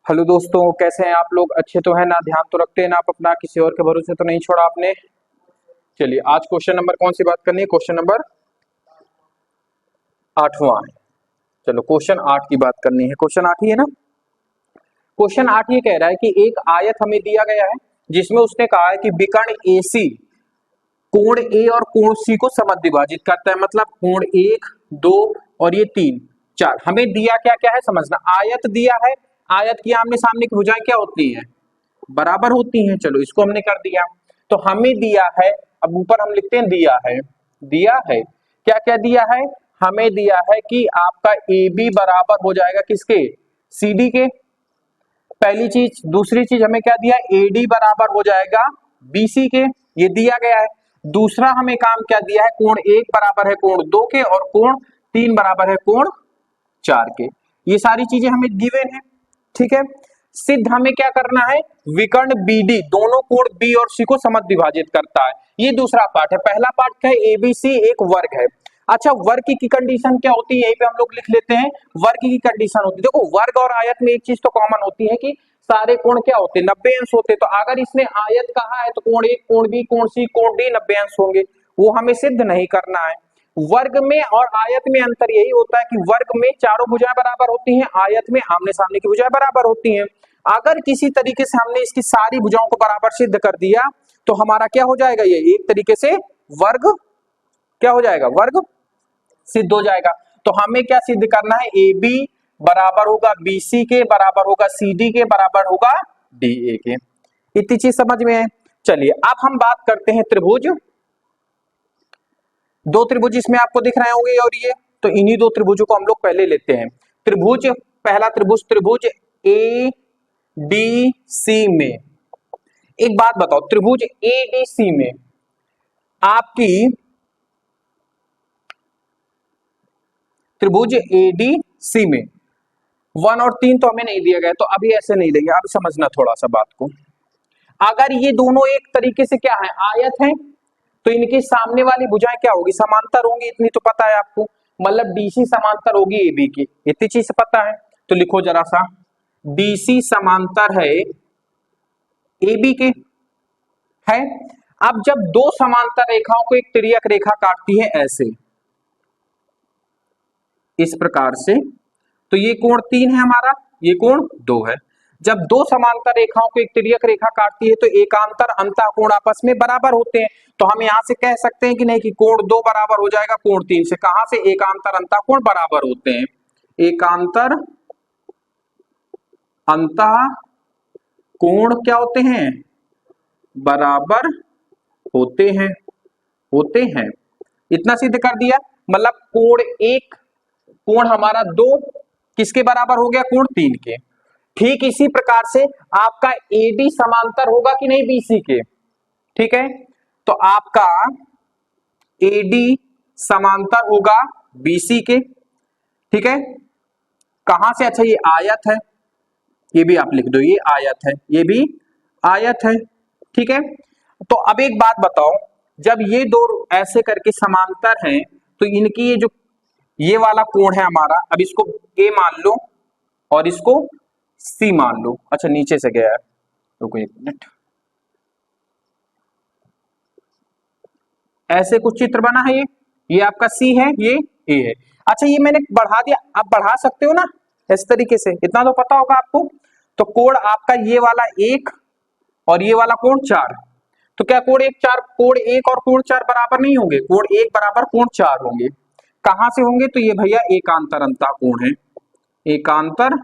Hello दोस्तों, कैसे हैं आप लोग? अच्छे तो हैं ना? ध्यान तो रखते हैं ना आप अपना? किसी और के भरोसे तो नहीं छोड़ा आपने? चलिए, आज क्वेश्चन नंबर कौन सी बात करनी है? क्वेश्चन नंबर 8वां है। चलो, क्वेश्चन 8 की बात करनी है। क्वेश्चन 8 ही है ना? क्वेश्चन 8 ये कह रहा है कि एक आयत हमें दिया गया है जिसमें उसने कहा है कि विकर्ण AC कोण A और कोण C को समद्विभाजित करता है। मतलब कोण 1, 2 और ये 3, 4 हमें दिया क्या क्या है समझना। आयत दिया है, आयत की आमने सामने की भुजाएं क्या होती हैं? बराबर होती हैं। चलो, इसको हमने कर दिया। तो हमें दिया है, अब ऊपर हम लिखते हैं दिया है। दिया है क्या क्या दिया है? हमें दिया है कि आपका ए बी बराबर हो जाएगा किसके? सी डी के। पहली चीज। दूसरी चीज हमें क्या दिया? एडी बराबर हो जाएगा बीसी के। ये दिया गया है। दूसरा हमें काम क्या दिया है? कोण 1 बराबर है कोण 2 के और कोण 3 बराबर है कोण 4 के। ये सारी चीजें हमें गिवन है। ठीक है। सिद्ध हमें क्या करना है? विकर्ण बीडी दोनों कोण बी और सी को समद्विभाजित करता है। ये दूसरा पार्ट है। पहला पार्ट क्या है? एबीसी एक वर्ग है। अच्छा, वर्ग की कंडीशन क्या होती है? यहीं पे हम लोग लिख लेते हैं। वर्ग की कंडीशन होती है, देखो वर्ग और आयत में एक चीज तो कॉमन होती है कि सारे कोण क्या होते हैं? 90 अंश होते हैं। तो अगर इसने आयत कहा है तो कोण 1, कोण बी, कोण सी, कोण डी 90 अंश होंगे। वो हमें सिद्ध नहीं करना है। वर्ग में और आयत में अंतर यही होता है कि वर्ग में चारों भुजाएं बराबर होती हैं, आयत में आमने सामने की भुजाएं बराबर होती हैं। अगर किसी तरीके से हमने इसकी सारी भुजाओं को बराबर सिद्ध कर दिया तो हमारा क्या हो जाएगा? ये एक तरीके से वर्ग क्या हो जाएगा? वर्ग सिद्ध हो जाएगा। तो हमें क्या सिद्ध करना है? ए बी बराबर होगा बीसी के, बराबर होगा सी डी के, बराबर होगा डी ए के। इतनी चीज समझ में है। चलिए, अब हम बात करते हैं त्रिभुज। दो त्रिभुज इसमें आपको दिख रहे होंगे और ये तो इन्हीं दो त्रिभुजों को हम लोग पहले लेते हैं। त्रिभुज, पहला त्रिभुज, त्रिभुज ए डी सी में एक बात बताओ, त्रिभुज ए डी सी में आपकी त्रिभुज ए डी सी में 1 और 3 तो हमें नहीं दिया गया, तो अभी ऐसे नहीं लेंगे। अब समझना थोड़ा सा बात को। अगर ये दोनों एक तरीके से क्या है? आयत है, तो इनकी सामने वाली भुजाएं क्या होगी? समांतर होंगी। इतनी तो पता है आपको। मतलब डीसी समांतर होगी एबी की, इतनी चीज पता है। तो लिखो जरा सा, डीसी समांतर है एबी के। है। अब जब दो समांतर रेखाओं को एक तिर्यक रेखा काटती है ऐसे, इस प्रकार से, तो ये कोण 3 है हमारा, ये कोण 2 है। जब दो समांतर रेखाओं को एक तिर्यक रेखा काटती है तो एकांतर अंतः कोण आपस में बराबर होते हैं। तो हम यहां से कह सकते हैं कि नहीं कि कोण 2 बराबर हो जाएगा कोण 3 से। कहां से? एकांतर अंतः कोण बराबर होते हैं। एकांतर अंतः कोण क्या होते हैं? बराबर होते हैं। होते हैं। इतना सिद्ध कर दिया। मतलब कोण 1, कोण हमारा 2 किसके बराबर हो गया? कोण 3 के। ठीक इसी प्रकार से आपका एडी समांतर होगा कि नहीं बीसी के? ठीक है। तो आपका एडी समांतर होगा बीसी के। ठीक है। कहां से? अच्छा, ये आयत है, ये भी आप लिख दो, ये आयत है, ये भी आयत है। ठीक है। तो अब एक बात बताओ, जब ये दो ऐसे करके समांतर हैं तो इनकी ये जो ये वाला कोण है हमारा, अब इसको ए मान लो और इसको सी मान लो। अच्छा, नीचे से गया है, रुको एक मिनट। ऐसे कुछ चित्र बना है, ये आपका सी है, ये ए है। अच्छा, ये मैंने बढ़ा दिया, आप बढ़ा सकते हो ना इस तरीके से, इतना तो पता होगा आपको। तो कोण आपका ये वाला 1 और ये वाला कोण 4, तो क्या कोण 1 4, कोण 1 और कोण 4 बराबर नहीं होंगे? कोण 1 बराबर कोण 4 होंगे। कहां से होंगे? तो ये भैया एकांतर अंतः कोण है। एकांतर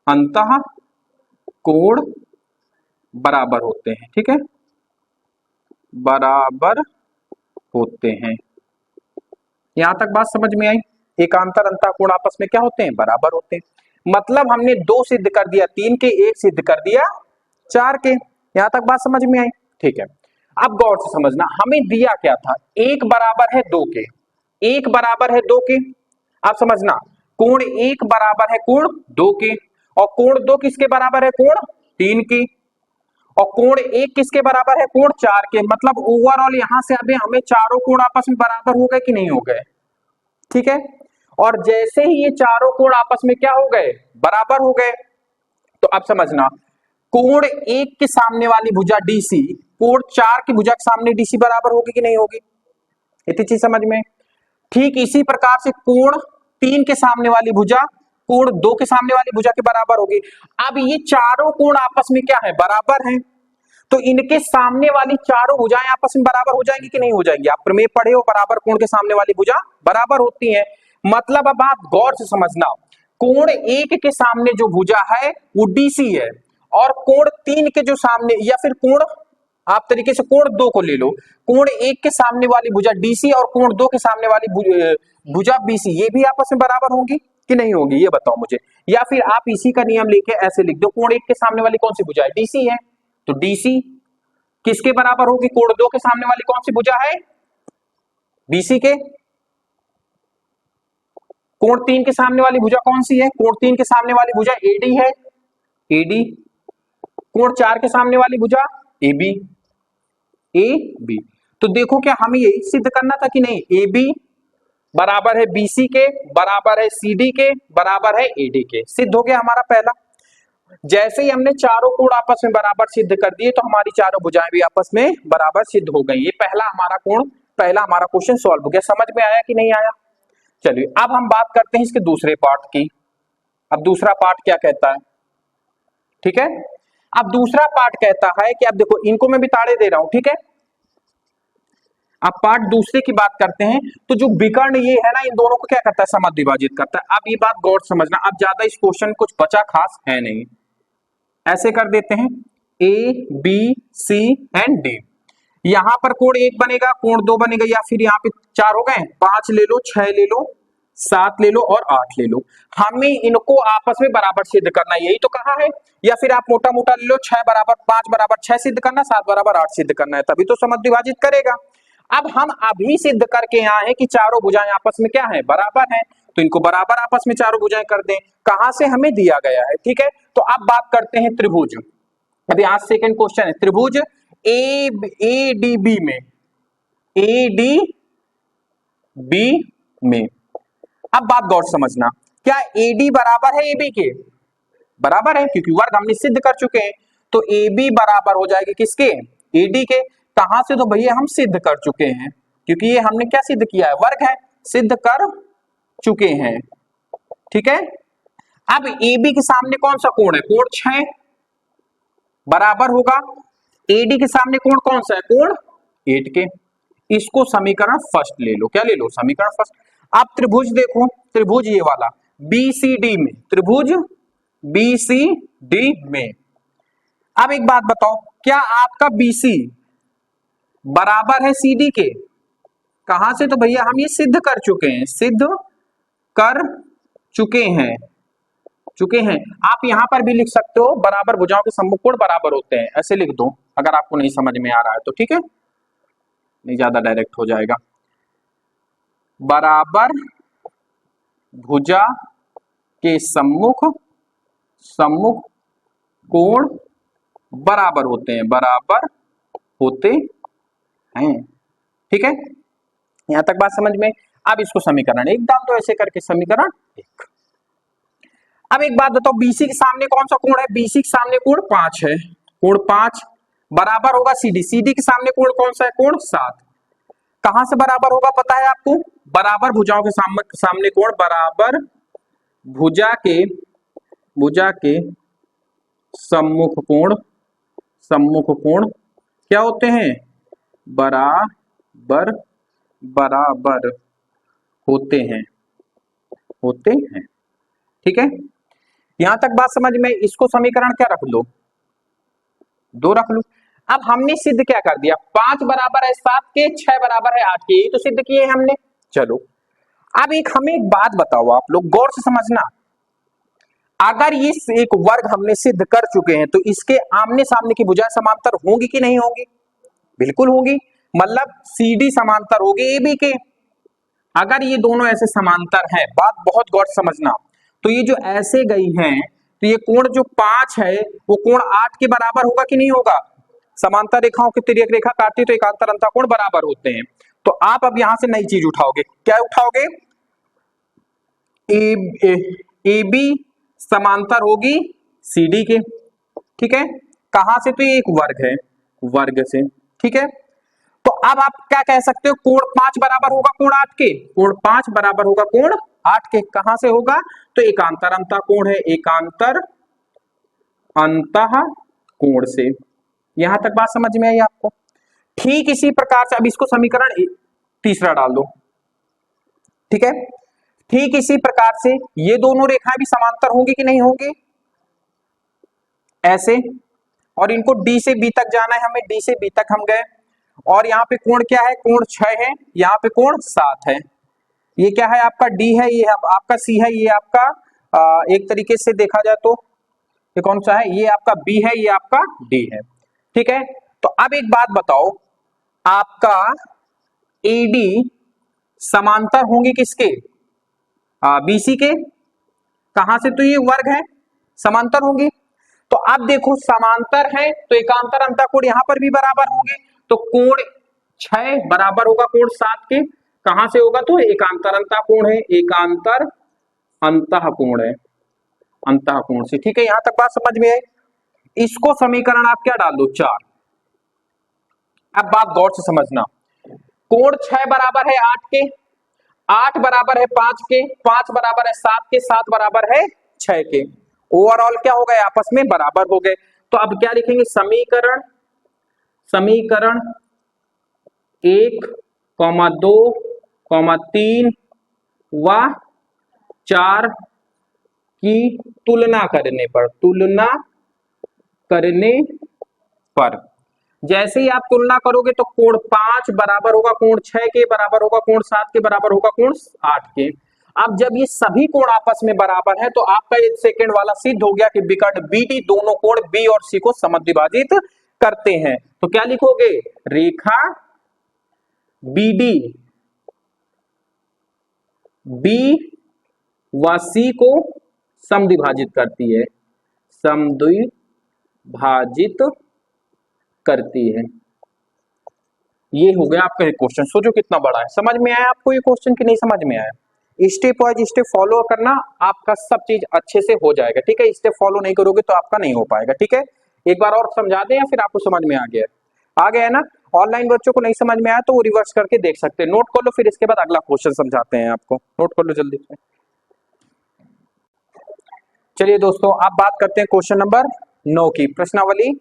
अंतः कोण बराबर होते हैं। ठीक है, बराबर होते हैं। यहां तक बात समझ में आई? एकांतर अंतः कोण आपस में क्या होते हैं? बराबर होते हैं। मतलब हमने 2 सिद्ध कर दिया 3 के, 1 सिद्ध कर दिया 4 के। यहां तक बात समझ में आई? ठीक है। अब गौर से समझना, हमें दिया क्या था? 1 बराबर है 2 के, 1 बराबर है 2 के। आप समझना, कोण 1 बराबर है कोण 2 के, और कोण 2 किसके बराबर है? कोण 3 के। और कोण 1 किसके बराबर है? कोण 4 के। मतलब ओवरऑल यहां से अभी हमें चारों कोण आपस में बराबर हो गए कि नहीं हो गए? ठीक है। और जैसे ही ये चारों कोण आपस में क्या हो गए? बराबर हो गए, तो अब समझना, कोण 1 के सामने वाली भुजा डीसी कोण 4 की भुजा के सामने डीसी बराबर होगी कि नहीं होगी, इतनी चीज समझ में। ठीक इसी प्रकार से कोण 3 के सामने वाली भुजा कोण 2 के सामने वाली भुजा के बराबर होगी। अब ये चारों कोण आपस में क्या है, बराबर हैं, तो इनके सामने वाली चारों भुजाएं आपस में बराबर हो जाएंगी कि नहीं हो जाएंगी। आप प्रमेय पढ़े हो, बराबर कोण के सामने वाली भुजा बराबर होती है। मतलब अब आप गौर से समझना, कोण 1 के सामने जो भुजा है वो डीसी है, और कोण 3 के जो सामने, या फिर कोण आप तरीके से कोण 2 को ले लो, कोण 1 के सामने वाली भुजा डीसी और कोण 2 के सामने वाली भुजा बीसी, ये भी आपस में बराबर होंगी कि नहीं होगी, ये बताओ मुझे। या फिर आप इसी का नियम लेके ऐसे लिख दो, कोण 1 के सामने वाली कौन सी भुजा है, डीसी है, तो डीसी किसके बराबर होगी, कोण 2 के सामने वाली कौन सी भुजा है, बीसी के। कोण 3 के सामने वाली भुजा कौन सी है, कोण 3 के सामने वाली भुजा एडी है, एडी। कोण 4 के सामने वाली भुजा एबी, ए बी। तो देखो क्या हमें यही सिद्ध करना था कि नहीं, ए बी बराबर है बीसी के, बराबर है सीडी के, बराबर है एडी के। सिद्ध हो गया हमारा पहला। जैसे ही हमने चारों कोण आपस में बराबर सिद्ध कर दिए तो हमारी चारों भुजाएं भी आपस में बराबर सिद्ध हो गई। ये पहला हमारा कोण, पहला हमारा क्वेश्चन सॉल्व हो गया। समझ में आया कि नहीं आया। चलिए अब हम बात करते हैं इसके दूसरे पार्ट की। अब दूसरा पार्ट क्या कहता है, ठीक है। अब दूसरा पार्ट कहता है कि अब देखो इनको मैं भी ताड़े दे रहा हूं, ठीक है। अब पार्ट दूसरे की बात करते हैं, तो जो विकर्ण ये है ना, इन दोनों को क्या करता है, समद्विभाजित करता है। अब ये बात गौर समझना, अब ज्यादा इस क्वेश्चन कुछ बचा खास है नहीं, ऐसे कर देते हैं A B C and D. यहां पर कोण 1 बनेगा, कोण 2 बनेगा, या फिर यहाँ पे 4 हो गए, 5 ले लो, 6 ले लो, 7 ले लो और 8 ले लो। हमें इनको आपस में बराबर सिद्ध करना, यही तो कहा है। या फिर आप मोटा मोटा ले लो, 6 बराबर 5 बराबर 6 सिद्ध करना, 7 बराबर 8 सिद्ध करना है, तभी तो समद्विभाजित करेगा। अब हम अभी सिद्ध करके यहाँ है कि चारों भुजाएं आपस में क्या है, बराबर हैं, तो इनको बराबर आपस में चारों भुजाएं कर दें। कहां से हमें दिया गया है, ठीक है। तो अब बात करते हैं त्रिभुज। अभी आज सेकंड क्वेश्चन है, त्रिभुज ए डी बी में, ए डी बी में। अब बात गौर समझना, क्या एडी बराबर है एबी के, बराबर है, क्योंकि वर्ग हमने सिद्ध कर चुके हैं। तो ए बी बराबर हो जाएगी किसके, एडी के। कहां से, तो भैया हम सिद्ध कर चुके हैं, क्योंकि ये हमने क्या सिद्ध किया है, वर्ग है, सिद्ध कर चुके हैं, ठीक है। अब ए बी के सामने कौन सा कोण है, कोण 6 बराबर होगा, एडी के सामने कोण कौन सा है, कोण 8 के। इसको समीकरण फर्स्ट ले लो, क्या ले लो, समीकरण फर्स्ट। आप त्रिभुज देखो, त्रिभुज ये वाला बीसीडी में, त्रिभुज बीसीडी में। अब एक बात बताओ, क्या आपका बीसी बराबर है सीडी के, कहां से, तो भैया हम ये सिद्ध कर चुके हैं, सिद्ध कर चुके हैं। आप यहां पर भी लिख सकते हो, बराबर भुजाओं के सम्मुख कोण बराबर होते हैं, ऐसे लिख दो अगर आपको नहीं समझ में आ रहा है तो, ठीक है, नहीं ज्यादा डायरेक्ट हो जाएगा। बराबर भुजा के सम्मुख कोण बराबर होते हैं, बराबर होते हैं, ठीक है। यहां तक बात समझ में। अब इसको समीकरण 1 डाल दो, ऐसे करके समीकरण 1। अब एक बात बताओ, बीसी के सामने कौन सा कोण है, बीसी के सामने कोण 5 है, कोण 5 बराबर होगा सीडी, सीडी के सामने कोण कौन सा है, कोण 7। कहां से बराबर होगा पता है आपको, बराबर भुजाओं के सामने कोण, बराबर भुजा के सम्मुख कोण क्या होते हैं, बराबर होते हैं, ठीक है। यहां तक बात समझ में। इसको समीकरण क्या रख लो, 2 रख लो। अब हमने सिद्ध क्या कर दिया, 5 बराबर है 7 के, 6 बराबर है 8 के, यही तो सिद्ध किए हमने। चलो अब हमें एक बात बताओ, आप लोग गौर से समझना, अगर ये एक वर्ग हमने सिद्ध कर चुके हैं तो इसके आमने सामने की भुजाएं समांतर होंगी कि नहीं होंगी, बिल्कुल होगी। मतलब सीडी समांतर होगी एबी के। अगर ये दोनों ऐसे समांतर हैं, बात बहुत गौर से समझना, तो ये जो ऐसे गई हैं, तो ये कोण जो 5 है वो कोण 8 के बराबर होगा कि नहीं होगा। समांतर रेखाओं की तिर्यक रेखा काटती तो एकांतर अंतःकोण बराबर होते हैं। तो आप अब यहां से नई चीज उठाओगे, क्या उठाओगे, ए बी समांतर होगी CD के, ठीक है। कहां से? तो ये एक वर्ग है, वर्ग से, ठीक है। तो अब आप क्या कह सकते हो, कोण 5 बराबर होगा कोण 8 के, कोण 5 बराबर होगा कोण 8 के। कहां से होगा? तो एकांतर अंतः कोण है, एकांतर अंतः कोण से। यहां तक बात समझ में आई आपको? ठीक इसी प्रकार से अब इसको समीकरण तीसरा डाल दो, ठीक है। ठीक इसी प्रकार से ये दोनों रेखाएं भी समांतर होंगी कि नहीं होंगी? ऐसे, और इनको डी से बी तक जाना है हमें, डी से बी तक हम गए, और यहाँ पे कोण क्या है? कोण 6 है, यहाँ पे कोण 7 है। ये क्या है? आपका डी है, ये आपका सी है, ये आपका एक तरीके से देखा जाए तो ये कौन सा है? ये आपका बी है, ये आपका डी है, ठीक है। तो अब एक बात बताओ, आपका एडी समांतर होंगे किसके? बीसी के। कहां से? तो ये वर्ग है, समांतर होंगे। तो अब देखो समांतर है तो एकांतर अंतः कोण यहां पर भी बराबर होंगे, तो कोण 6 बराबर होगा कोण 7 के। कहां से होगा? तो एकांतर अंतः कोण है, एकांतर अंतः कोण है, अंतः कोण से, ठीक है। यहां तक बात समझ में आई? इसको समीकरण आप क्या डाल दो? 4। अब बात गौर से समझना, कोण 6 बराबर है 8 के, 8 बराबर है 5 के, 5 बराबर है 7 के, 7 बराबर है 6 के। ओवरऑल क्या हो गए? आपस में बराबर हो गए। तो अब क्या लिखेंगे? समीकरण, समीकरण 1, 2, 3 व 4 की तुलना करने पर, तुलना करने पर, जैसे ही आप तुलना करोगे तो कोण 5 बराबर होगा कोण 6 के, बराबर होगा कोण 7 के, बराबर होगा कोण 8 के। अब जब ये सभी कोण आपस में बराबर है तो आपका ये सेकंड वाला सिद्ध हो गया कि विकर्ण बीडी दोनों कोण बी और सी को समद्विभाजित करते हैं। तो क्या लिखोगे? रेखा बीडी बी व सी को समद्विभाजित करती है, समद्विभाजित करती है। ये हो गया आपका क्वेश्चन। सोचो कितना बड़ा है। समझ में आया आपको ये क्वेश्चन कि नहीं समझ में आया? स्टेप वाइज स्टेप फॉलो करना, आपका सब चीज अच्छे से हो जाएगा, ठीक है। स्टेप फॉलो नहीं करोगे तो आपका नहीं हो पाएगा, ठीक है। एक बार और समझा दें या फिर आपको समझ में आ गया? आ गया है ना? ऑनलाइन बच्चों को नहीं समझ में आया तो वो रिवर्स करके देख सकते हैं, नोट कर लो, फिर इसके बाद अगला क्वेश्चन समझाते हैं आपको। नोट कर लो जल्दी से। चलिए दोस्तों, आप बात करते हैं क्वेश्चन नंबर 9 की। प्रश्नावली,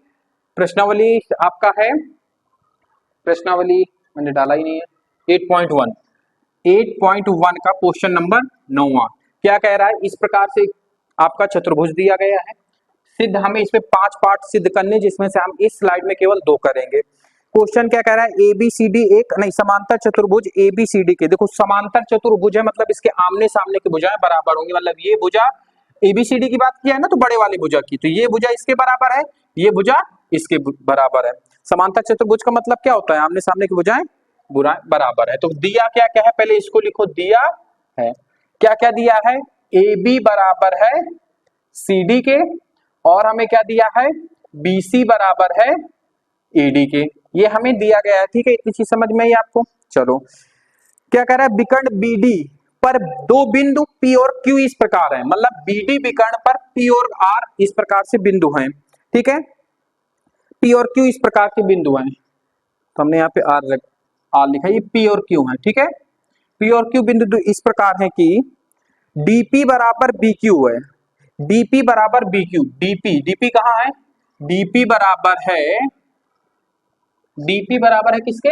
प्रश्नावली आपका है, प्रश्नावली मैंने डाला ही नहीं है, 8.1, 8.1 का क्वेश्चन नंबर 9वां क्या कह रहा है? इस प्रकार से आपका चतुर्भुज दिया गया है, सिद्ध हमें इसमें 5 पार्ट सिद्ध करने, जिसमें से हम इस स्लाइड में केवल 2 करेंगे। क्वेश्चन क्या कह रहा है? एबीसीडी एक नहीं समांतर चतुर्भुज एबीसीडी के, देखो समांतर चतुर्भुज है मतलब इसके आमने सामने की भुजाएं बराबर होंगी, मतलब ये भुजा एबीसीडी की बात किया है ना, तो बड़े वाली भुजा की, तो ये भुजा इसके बराबर है, ये भुजा इसके बराबर है। समांतर चतुर्भुज का मतलब क्या होता है? आमने सामने की भुजाएं बराबर है। तो दिया क्या क्या है? पहले इसको लिखो, दिया है क्या क्या दिया है? AB बराबर है CD के, और हमें क्या दिया है? BC बराबर है AD के। ये हमें दिया गया है, ठीक है। इतनी चीज समझ में आई आपको? चलो, क्या कह रहा है? विकर्ण BD पर 2 बिंदु P और Q इस प्रकार है, मतलब BD विकर्ण पर P और R इस प्रकार से बिंदु हैं, ठीक है। P और Q इस प्रकार के बिंदु हैं, तो हमने यहाँ पे R लिखा है, ये P और Q है, ठीक है। P और Q बिंदु इस प्रकार है कि DP बराबर BQ है, DP बराबर BQ, DP कहाँ है? DP बराबर है किसके?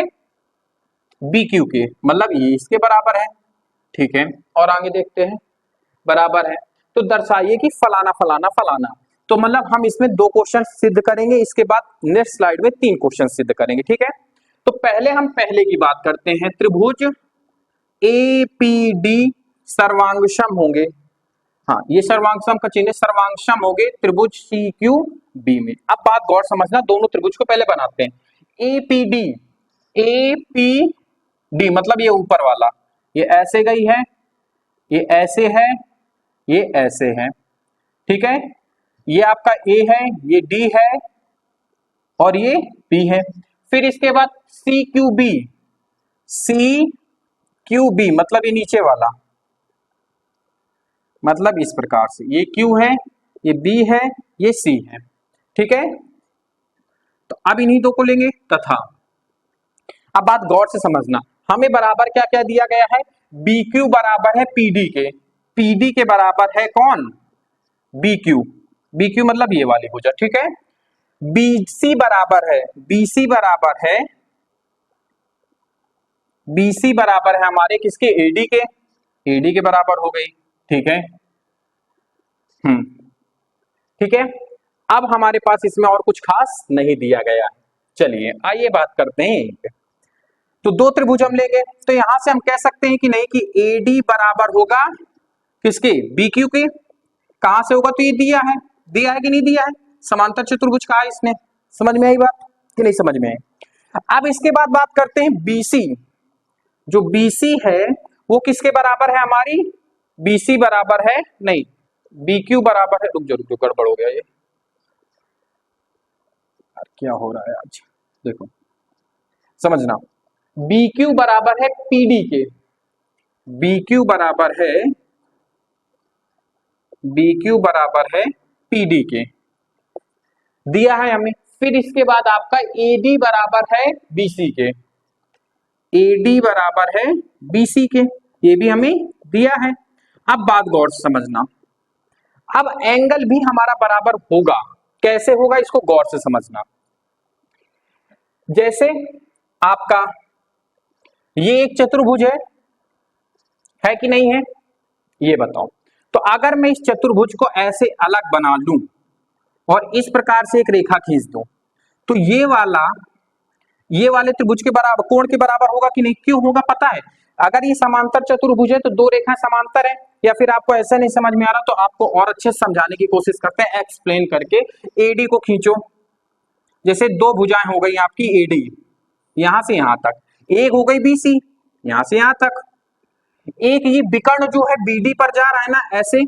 BQ के, मतलब ये इसके बराबर है, ठीक है। और आगे देखते हैं, बराबर है तो दर्शाइए कि फलाना फलाना फलाना। तो मतलब हम इसमें 2 क्वेश्चन सिद्ध करेंगे, इसके बाद नेक्स्ट स्लाइड में 3 क्वेश्चन सिद्ध करेंगे, ठीक है। तो पहले हम पहले की बात करते हैं, त्रिभुज APD सर्वांगसम होंगे, हाँ ये सर्वांगसम का चिन्ह, सर्वांगसम होंगे त्रिभुज CQB में। अब बात गौर समझना, दोनों त्रिभुज को पहले बनाते हैं। APD मतलब ये ऊपर वाला, ये ऐसे गई है, ये ऐसे है, ये ऐसे है, ठीक है। ये आपका A है, ये D है, और ये B है। फिर इसके बाद CQB मतलब ये नीचे वाला, मतलब इस प्रकार से ये Q है, ये बी है, ये सी है, ठीक है। तो अब इन्हीं दो को लेंगे तथा। अब बात गौर से समझना, हमें बराबर क्या क्या दिया गया है, बी क्यू बराबर है पीडी के, पीडी के बराबर है कौन, बी क्यू, बी क्यू मतलब ये वाली भुजा, ठीक है। बीसी बराबर है, बीसी बराबर है, बीसी बराबर है हमारे किसके, एडी के, एडी के बराबर हो गई, ठीक है। ठीक है। अब हमारे पास इसमें और कुछ खास नहीं दिया गया है। चलिए आइए बात करते हैं। तो दो त्रिभुज हम लेंगे, तो यहां से हम कह सकते हैं कि नहीं कि एडी बराबर होगा किसके, बीक्यू के। कहां से होगा, तो ये दिया है कि नहीं दिया है, समांतर चतुर्भुज कहा है इसने। समझ में आई बात कि नहीं समझ में आई। अब इसके बाद बात करते हैं बीसी। जो बीसी है वो किसके बराबर है हमारी, बीसी बराबर है, नहीं बीक्यू बराबर है, रुक जो गड़बड़ हो गया ये, क्या हो रहा है आज, देखो समझना, BQ बराबर है PD के, BQ बराबर है, BQ बराबर है PD के, दिया है हमें। फिर इसके बाद आपका AD बराबर है BC के, AD बराबर है BC के, ये भी हमें दिया है। अब बात गौर से समझना, अब एंगल भी हमारा बराबर होगा, कैसे होगा इसको गौर से समझना। जैसे आपका ये एक चतुर्भुज है कि नहीं है, ये बताओ। तो अगर मैं इस चतुर्भुज को ऐसे अलग बना लूं और इस प्रकार से एक रेखा खींच दूं, तो ये वाले त्रिभुज के बराबर, कोण के बराबर होगा कि नहीं, क्यों होगा पता है। अगर ये समांतर चतुर्भुज है तो दो रेखाएं समांतर है, या फिर आपको ऐसा नहीं समझ में आ रहा तो आपको और अच्छे से समझाने की कोशिश करते हैं, एक्सप्लेन करके। एडी को खींचो, जैसे दो भुजाएं हो गई आपकी एडी, यहां से यहां तक, एक हो गई बीसी, यहां से यहां तक, एक ये विकर्ण जो है बीडी पर जा रहा है ना ऐसे,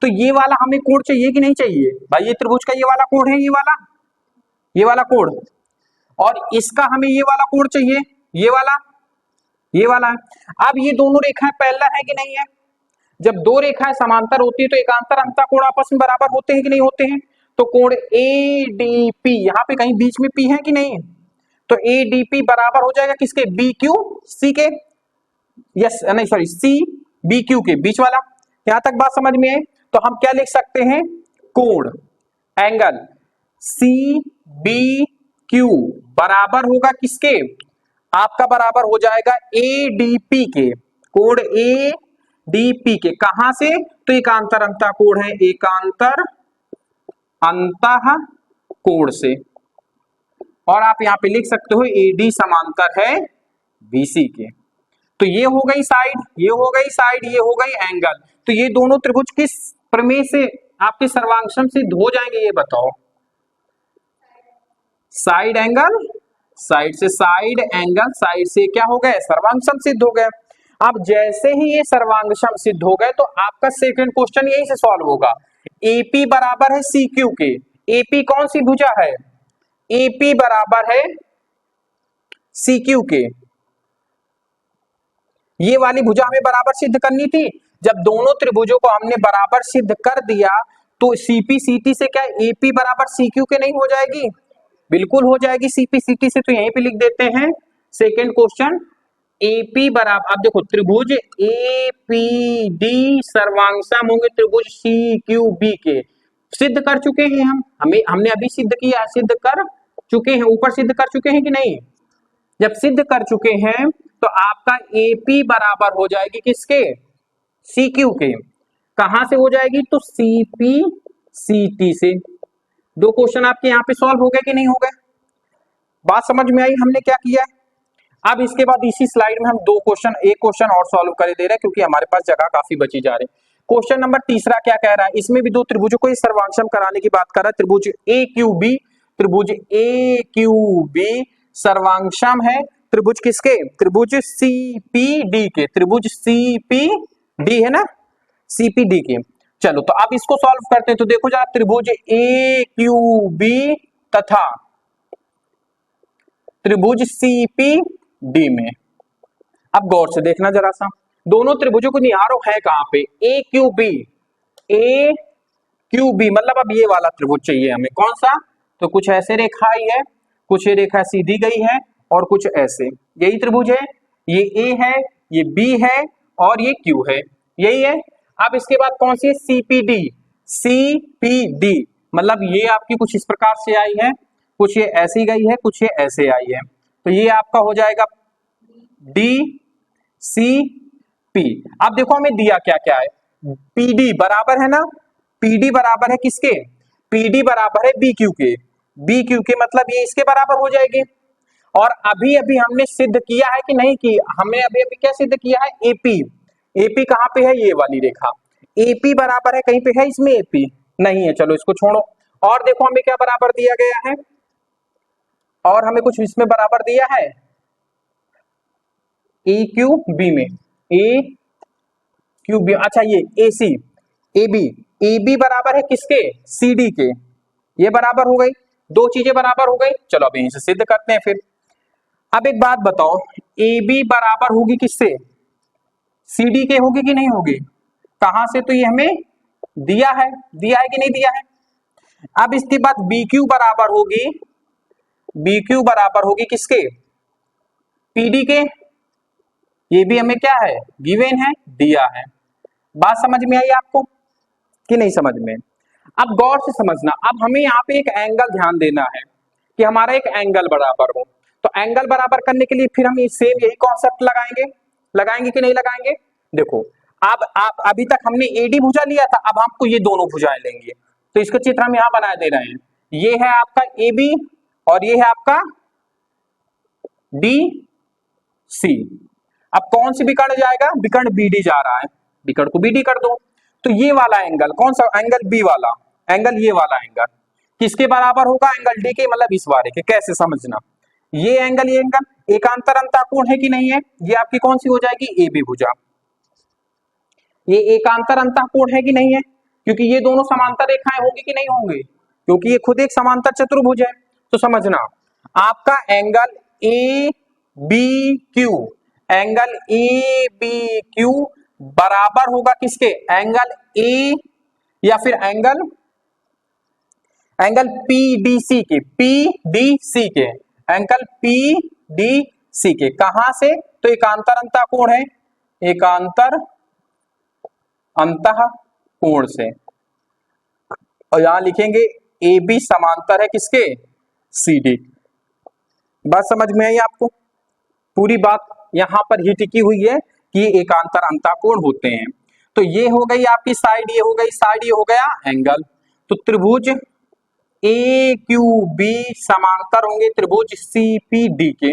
तो ये वाला हमें कोण चाहिए कि नहीं चाहिए भाई, ये त्रिभुज का ये वाला कोण है, ये वाला कोण, और इसका हमें ये वाला कोण चाहिए, ये वाला है। अब ये दोनों रेखाएं पैरेलल है कि नहीं है, जब दो रेखाएं समांतर होती है तो एकांतर अंतः कोण आपस में बराबर होते हैं कि नहीं होते हैं। तो कोण एडीपी, यहां पे कहीं बीच में पी है कि नहीं, तो एडीपी बराबर हो जाएगा किसके, बी क्यू सी के, यस नहीं सॉरी सी बी क्यू के, बीच वाला। यहां तक बात समझ में है। तो हम क्या लिख सकते हैं, कोण एंगल सी बी क्यू बराबर होगा किसके, आपका बराबर हो जाएगा एडीपी के, कोण एडीपी के, कहां से, तो एकांतर अंतः कोण है, एकांतर अंतः कोण से। और आप यहां पे लिख सकते हो एडी समांतर है बीसी के। तो ये हो गई साइड, ये हो गई साइड, ये हो गई एंगल। तो ये दोनों त्रिभुज किस प्रमेय से आपके सर्वांगसम सिद्ध हो जाएंगे, ये बताओ। साइड एंगल, साइड से साइड एंगल, साइड से क्या हो गए, सर्वांगसम सिद्ध हो गए। अब जैसे ही ये सर्वांगसम सिद्ध हो गए तो आपका सेकंड क्वेश्चन यही से सॉल्व होगा। एपी बराबर है सीक्यू के, एपी कौन सी भुजा है, एपी बराबर है सीक्यू के, ये वाली भुजा हमें बराबर सिद्ध करनी थी। जब दोनों त्रिभुजों को हमने बराबर सिद्ध कर दिया तो सीपी सीटी से क्या एपी बराबर सीक्यू के नहीं हो जाएगी, बिल्कुल हो जाएगी सीपी सीटी से। तो यहीं पे लिख देते हैं सेकंड क्वेश्चन, एपी बराबर, अब देखो त्रिभुज एपीडी सर्वांगसम होंगे त्रिभुज सीक्यूबी के, सिद्ध कर चुके हैं हमने अभी सिद्ध किया, सिद्ध कर चुके हैं, ऊपर सिद्ध कर चुके हैं कि नहीं। जब सिद्ध कर चुके हैं तो आपका एपी बराबर हो जाएगी किसके, सीक्यू के, कहां से हो जाएगी, तो सीपी सीटी से। दो क्वेश्चन आपके यहां पे सॉल्व हो गए कि नहीं हो गए, बात समझ में आई हमने क्या किया है। अब इसके बाद इसी स्लाइड में हम दो क्वेश्चन, एक क्वेश्चन और सॉल्व कर दे रहे हैं क्योंकि हमारे पास जगह काफी बची जा रही है। क्वेश्चन नंबर तीसरा क्या कह रहा है, इसमें भी दो त्रिभुजों को सर्वांगसम कराने की बात कर रहा है। त्रिभुज ए क्यू बी, त्रिभुज ए क्यू बी सर्वांगसम है त्रिभुज किसके, त्रिभुज सीपीडी के, त्रिभुज सीपीडी है ना, सीपीडी के। चलो तो अब इसको सॉल्व करते हैं। तो देखो जरा, त्रिभुज ए क्यू बी तथा त्रिभुज सीपीडी में, अब गौर से देखना जरा सा, दोनों त्रिभुजों को निहारो है कहां पे, ए क्यू क्यू बी, मतलब अब ये वाला त्रिभुज चाहिए हमें। कौन सा? तो कुछ ऐसे रेखा आई है, कुछ ये रेखा सीधी गई है और कुछ ऐसे, यही त्रिभुज है। ये ए है, ये बी है और ये क्यू है, यही है। अब इसके बाद कौन सी है? सीपीडी। सीपीडी मतलब ये आपकी कुछ इस प्रकार से आई है, कुछ ये ऐसी गई है, कुछ ये ऐसे आई है, तो ये आपका हो जाएगा डी सी पी। अब देखो हमें दिया क्या क्या है, पीडी बराबर है ना, पीडी बराबर है किसके? पीडी बराबर है बी क्यू के। बी क्यू के मतलब ये इसके बराबर हो जाएगी। और अभी अभी हमने सिद्ध किया है कि नहीं की? हमने अभी अभी क्या सिद्ध किया है? एपी। एपी कहां पे है? ये वाली रेखा। एपी बराबर है, कहीं पे है इसमें एपी? नहीं है, चलो इसको छोड़ो। और देखो हमें क्या बराबर दिया गया है, और हमें कुछ इसमें बराबर दिया है ए क्यू बी में, ए क्यू बी। अच्छा ये ए सी, ए बी, ए बी बराबर है किसके? सी डी के। ये बराबर हो गई, दो चीजें बराबर हो गई। चलो अब यहीं से सिद्ध करते हैं फिर। अब एक बात बताओ, ए बी बराबर होगी किससे? सी डी के होगी कि नहीं होगी? कहां से? तो ये हमें दिया है, दिया है कि नहीं दिया है? अब इसके बाद बी क्यू बराबर होगी, बी क्यू बराबर होगी किसके? पीडी के। ये भी हमें क्या है? गिवन है, दिया है। बात समझ में आई आपको कि नहीं समझ में? अब गौर से समझना, अब हमें यहाँ पे एक एंगल ध्यान देना है कि हमारा एक एंगल बराबर हो। तो एंगल बराबर करने के लिए फिर हम सेम यही कॉन्सेप्ट लगाएंगे, लगाएंगे कि नहीं लगाएंगे? देखो अब आप अभी तक हमने एडी भुजा लिया था, अब हमको ये दोनों भुजाएं लेंगे। तो इसका चित्र हम यहाँ बना दे रहे हैं। ये है आपका ए बी और ये है आपका डी सी। अब कौन सी विकर्ण जाएगा? विकर्ण बीडी जा रहा है, विकर्ण को बीडी कर दो। तो ये वाला एंगल कौन सा? एंगल बी वाला एंगल, ये वाला एंगल किसके बराबर होगा? एंगल डी के, मतलब इस बारे के। कैसे समझना, ये एंगल एकांतर अंतःकोण है कि नहीं है? ये आपकी कौन सी हो जाएगी? ए बी भुजा। ये एकांतर अंतःकोण है कि नहीं है? क्योंकि ये दोनों समांतर रेखाएं होंगी कि नहीं होंगी? क्योंकि ये खुद एक समांतर चतुर्भुज है। तो समझना, आपका angle A B Q, angle A B Q बराबर होगा किसके? एंगल ए या फिर एंगल पीडीसी के, पीडीसी के, एंगल पीडीसी के। कहां से? तो एकांतर अंतःकोण है, एकांतर अंतःकोण से। और यहां लिखेंगे ए बी समांतर है किसके? C D. बात समझ में आई आपको? पूरी बात यहां पर ही टिकी हुई है कि ये एकांतर अंतःकोण होते हैं। तो ये हो गई आपकी साइड, ये हो गई साइड, ये हो गया एंगल। तो त्रिभुज ए क्यू बी समांतर होंगे त्रिभुज सी पी डी के,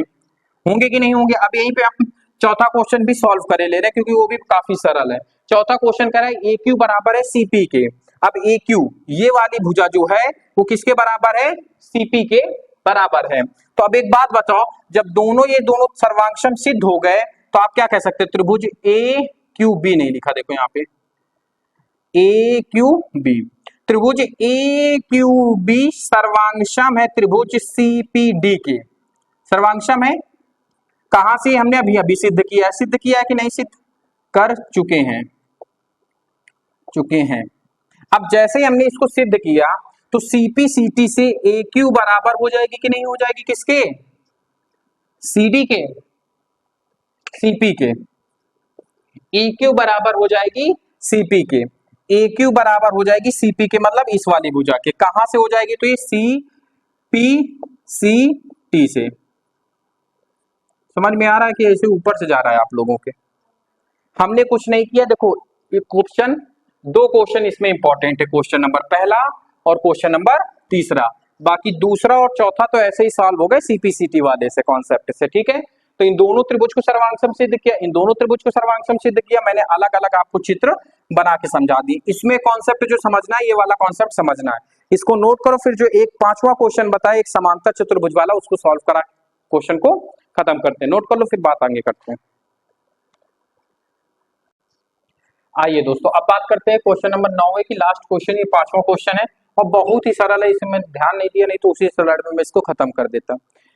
होंगे कि नहीं होंगे? अब यहीं पे हम चौथा क्वेश्चन भी सॉल्व करे ले रहे हैं, क्योंकि वो भी काफी सरल है। चौथा क्वेश्चन कह रहा है ए क्यू बराबर है सीपी के। अब ए क्यू ये वाली भुजा जो है वो किसके बराबर है? सीपी के बराबर है। तो अब एक बात बताओ, जब ये दोनों सर्वांगसम सिद्ध हो गए तो आप क्या कह सकते हैं? त्रिभुज ए क्यू बी नहीं लिखा, देखो यहाँ पे ए क्यू बी, त्रिभुज ए क्यू बी सर्वांगसम है त्रिभुज सीपीडी के। सर्वांगसम है, कहां से? हमने अभी अभी सिद्ध किया है। सिद्ध किया है कि नहीं? सिद्ध कर चुके हैं। अब जैसे ही हमने इसको सिद्ध किया तो सीपी सीटी से ए क्यू बराबर हो जाएगी कि नहीं हो जाएगी? किसके? सीडी के, सीपी के। ए क्यू बराबर हो जाएगी सीपी के, ए क्यू बराबर हो जाएगी सीपी के, मतलब इस वाली भुजा के। कहां से हो जाएगी? तो ये सी पी सी टी से। समझ में आ रहा है कि ऐसे ऊपर से जा रहा है आप लोगों के? हमने कुछ नहीं किया। देखो क्वेश्चन, दो क्वेश्चन इसमें इंपॉर्टेंट है, क्वेश्चन नंबर पहला और क्वेश्चन नंबर तीसरा। बाकी दूसरा और चौथा तो ऐसे ही सॉल्व हो गए सीपीसीटी वाले से, कॉन्सेप्ट से। ठीक है, तो इन दोनों त्रिभुज को सर्वांगसम सिद्ध किया, इन दोनों त्रिभुज को सर्वांगसम सिद्ध किया। मैंने अलग अलग आपको चित्र बना के समझा दी। इसमें कॉन्सेप्ट जो समझना है, ये वाला कॉन्सेप्ट समझना है, इसको नोट करो। फिर जो एक पांचवा क्वेश्चन बताया एक समांतर चतुर्भुज वाला, उसको सॉल्व करा क्वेश्चन को खत्म करते हैं। नोट कर लो, फिर बात आगे करते हैं। आइए दोस्तों, अब बात करते हैं क्वेश्चन नंबर 9 की लास्ट क्वेश्चन, ये पांचवा क्वेश्चन है और बहुत ही सरल है। इसमें ध्यान नहीं दिया, नहीं तो उसी स्लाइड में मैं इसको खत्म कर देता।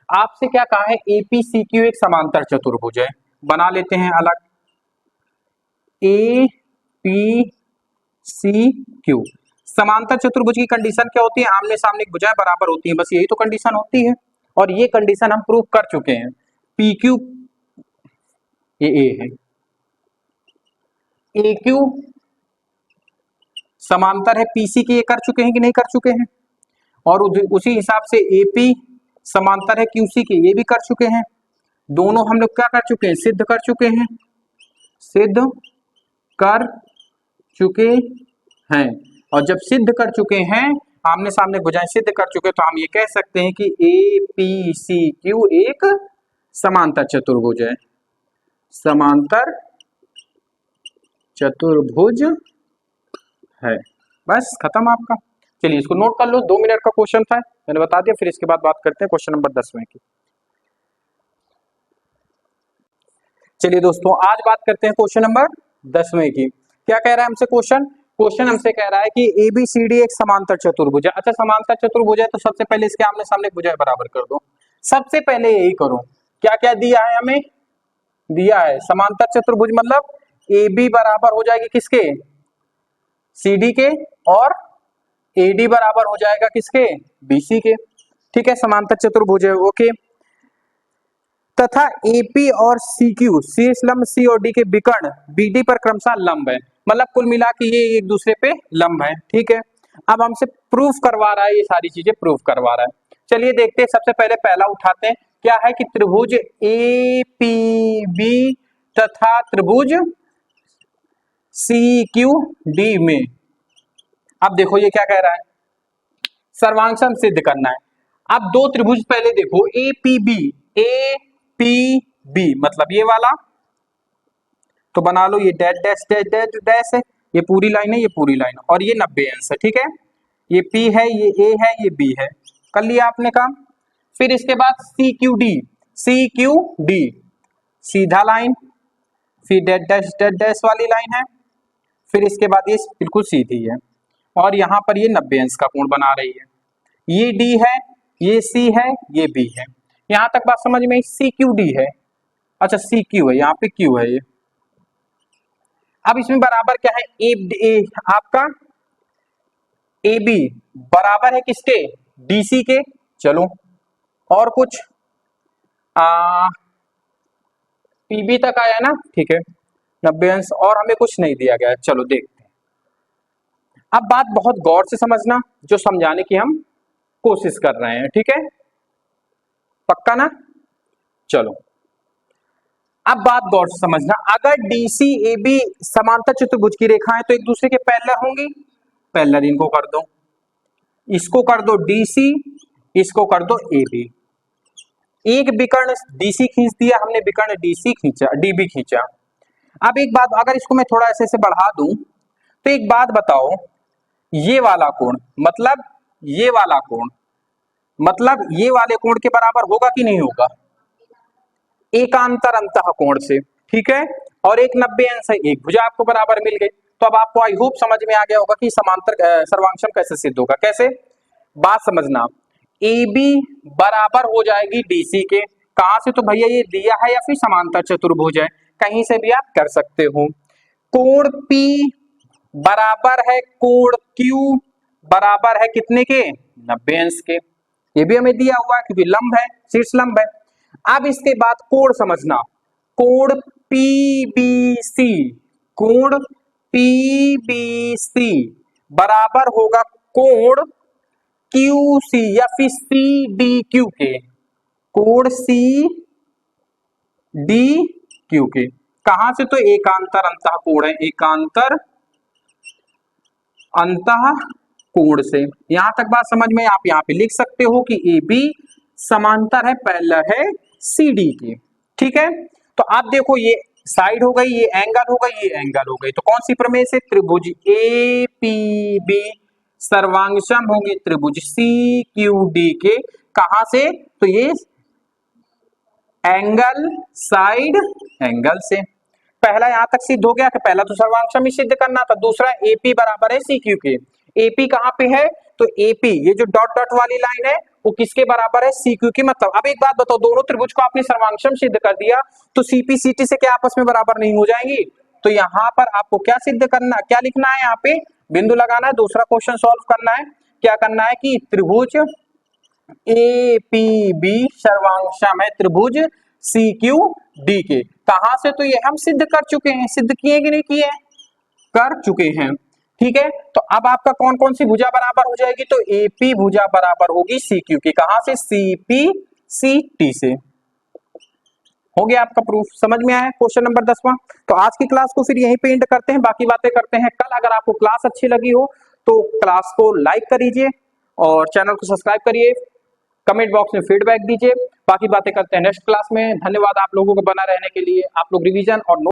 आपसे क्या कहा है? एपीसीक्यू एक समांतर चतुर्भुज है। बना लेते हैं अलग, ए पी सी क्यू समांतर चतुर्भुज की कंडीशन क्या होती है? आमने सामने की भुजाएं बराबर होती हैं, बस यही तो कंडीशन होती है और ये कंडीशन हम प्रूव कर चुके हैं। पी क्यू ये ए है, ए क्यू समांतर है पीसी के, ये कर चुके हैं कि नहीं कर चुके हैं? और उसी हिसाब से एपी समांतर है क्यूसी के, ये भी कर चुके हैं। दोनों हम लोग क्या कर चुके हैं? सिद्ध कर चुके हैं, सिद्ध कर चुके हैं। और जब सिद्ध कर चुके हैं, आमने सामने भुजाएं सिद्ध कर चुके, तो हम ये कह सकते हैं कि ए पी सी क्यू एक समांतर चतुर्भुज है, समांतर चतुर्भुज है। बस खत्म आपका। चलिए इसको नोट कर लो, 2 मिनट का क्वेश्चन था, मैंने बता दिया। फिर इसके बाद बात करते हैं क्वेश्चन नंबर 10 की। चलिए दोस्तों आज बात करते हैं क्वेश्चन नंबर 10 की। क्या कह रहा है हमसे क्वेश्चन? क्वेश्चन हमसे कह रहा है कि एबीसीडी एक समांतर चतुर्भुज है। अच्छा समांतर चतुर्भुज है तो सबसे पहले इसके आमने सामने भुजाएं बराबर कर दो। सबसे पहले यही करो। क्या क्या दिया है हमें? दिया है समांतर चतुर्भुज मतलब ए बी बराबर हो जाएगी किसके? सी डी के, और ए डी बराबर हो जाएगा किसके? बी सी के। ठीक है, समांतर चतुर्भुज है। ओके, तथा एपी और सी क्यू सी लंब सी और डी के विकर्ण बीडी पर क्रमशः लंब है, मतलब कुल मिला के ये एक दूसरे पे लंब है। ठीक है, अब हमसे प्रूफ करवा रहा है, ये सारी चीजें प्रूफ करवा रहा है। चलिए देखते हैं, सबसे पहले पहला उठाते हैं। क्या है कि त्रिभुज ए पी बी तथा त्रिभुज सी क्यू डी में, अब देखो ये क्या कह रहा है? सर्वांग सिद्ध करना है। अब दो त्रिभुज पहले देखो, A P B, A P B मतलब ये वाला, तो बना लो ये dash dash dash dash dash है, ये पूरी लाइन है, ये पूरी लाइन, और ये 90 अंश है। ठीक है, ये P है, ये A है, ये B है। कर लिया आपने काम। फिर इसके बाद सी क्यू डी सीधा लाइन, फिर डैश डैश वाली लाइन है, फिर इसके बाद ये बिल्कुल सीधी है, और यहाँ पर ये 90 अंश का कोण बना रही है। ये D है, ये C है, ये B है। यहां तक बात समझ में? सी क्यू डी है, अच्छा सी क्यू है, यहाँ पे क्यू है ये। अब इसमें बराबर क्या है? ए आपका ए बी बराबर है किसके? डीसी के। चलो और कुछ पीबी तक आया ना, ठीक है, 90 अंश, और हमें कुछ नहीं दिया गया है। चलो देखते हैं। अब बात बहुत गौर से समझना, जो समझाने की हम कोशिश कर रहे हैं। ठीक है, पक्का ना? चलो अब बात गौर से समझना। अगर डीसी ए बी समांतर चतुर्भुज की रेखाएं तो एक दूसरे के पैरेलल होंगी, पैरेलल इनको कर दो, इसको कर दो डीसी, इसको कर दो ए बी। एक विकर्ण डीसी खींच दिया हमने, विकर्ण डीसी खींचा, डीबी खींचा। अब एक बात, अगर इसको मैं थोड़ा ऐसे बढ़ा दूं तो एक बात बताओ, ये वाला कोण मतलब ये वाला कोण मतलब ये वाले कोण के बराबर होगा कि नहीं होगा? एकांतर अंतः कोण से। ठीक है, और एक 90 अंश है, एक भुजा आपको बराबर मिल गई। तो अब आपको आई होप समझ में आ गया होगा कि समांतर सर्वांक्षम कैसे सिद्ध होगा। कैसे? बात समझना, ए बी बराबर हो जाएगी डीसी के। कहां से? तो भैया ये दिया है या फिर समांतर चतुर्भुज है, कहीं से भी आप कर सकते हो। कोण P बराबर है कोण Q बराबर है कितने के? 90 अंश के। ये भी हमें दिया हुआ है क्योंकि लंब है, शीर्ष लंब है। अब इसके बाद कोण समझना, कोण PBC, कोण PBC बराबर होगा कोण QC या फिर CDQ के, कोण CDQ के। कहां से? तो एकांतर अंतः कोण है, एकांतर अंतः कोण से। यहां तक बात समझ में? आप यहां पे लिख सकते हो कि ए बी समांतर है, पैरेलल है सी डी की। ठीक है, तो आप देखो ये साइड हो गई, ये एंगल हो गई, ये एंगल हो गई, तो कौन सी प्रमेय से? त्रिभुज ए पी बी सर्वांगसम होंगे त्रिभुज सी क्यू डी के। कहां से? तो ये एंगल साइड एंगल से। पहला यहां तक सिद्ध हो गया कि पहला तो सर्वांगसम ही सिद्ध करना था, दूसरा एपी बराबर है सी क्यू के। एपी कहां पे है? तो एपी ये जो डॉट डॉट वाली लाइन है वो किसके बराबर है? सी क्यू की। मतलब अब एक बात बताओ, दोनों त्रिभुज को आपने सर्वांगसम सिद्ध कर दिया तो सीपी सीटी से क्या आपस में बराबर नहीं हो जाएंगी? तो यहाँ पर आपको क्या सिद्ध करना, क्या लिखना है, यहाँ पे बिंदु लगाना है, दूसरा क्वेश्चन सॉल्व करना है। क्या करना है कि त्रिभुज ए पी बी सर्वांगसम है त्रिभुज सी क्यू डी के। कहां से, तो ये हम सिद्ध कर चुके हैं, सिद्ध किए कि नहीं किए, कर चुके हैं। ठीक है, तो अब आपका कौन कौन सी भुजा बराबर हो जाएगी, तो एपी भुजा बराबर होगी सी क्यू की। कहां से, सीपी सी टी से। हो गया आपका प्रूफ, समझ में आया क्वेश्चन नंबर 10वां। तो आज की क्लास को फिर यहीं पे एंड करते हैं, बाकी बातें करते हैं कल। अगर आपको क्लास अच्छी लगी हो तो क्लास को लाइक करिए और चैनल को सब्सक्राइब करिए, कमेंट बॉक्स में फीडबैक दीजिए। बाकी बातें करते हैं नेक्स्ट क्लास में। धन्यवाद आप लोगों को बना रहने के लिए। आप लोग रिवीजन और